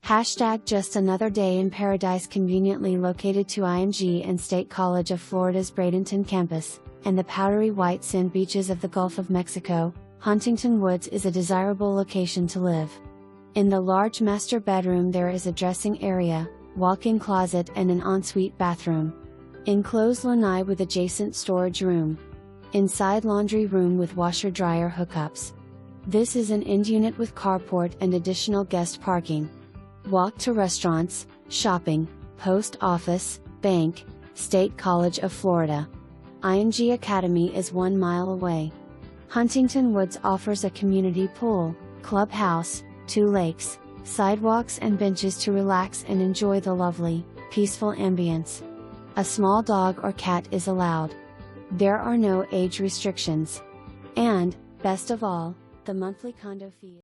Hashtag just another day in paradise, conveniently located to IMG and State College of Florida's Bradenton campus, and the powdery white sand beaches of the Gulf of Mexico, Huntington Woods is a desirable location to live. In the large master bedroom there is a dressing area, walk-in closet and an ensuite bathroom. Enclosed lanai with adjacent storage room. Inside laundry room with washer-dryer hookups. This is an end unit with carport and additional guest parking. Walk to restaurants, shopping, post office, bank, State College of Florida. IMG Academy is 1 mile away. Huntington Woods offers a community pool, clubhouse, 2 lakes, sidewalks and benches to relax and enjoy the lovely, peaceful ambience. A small dog or cat is allowed. There are no age restrictions. And, best of all, the monthly condo fee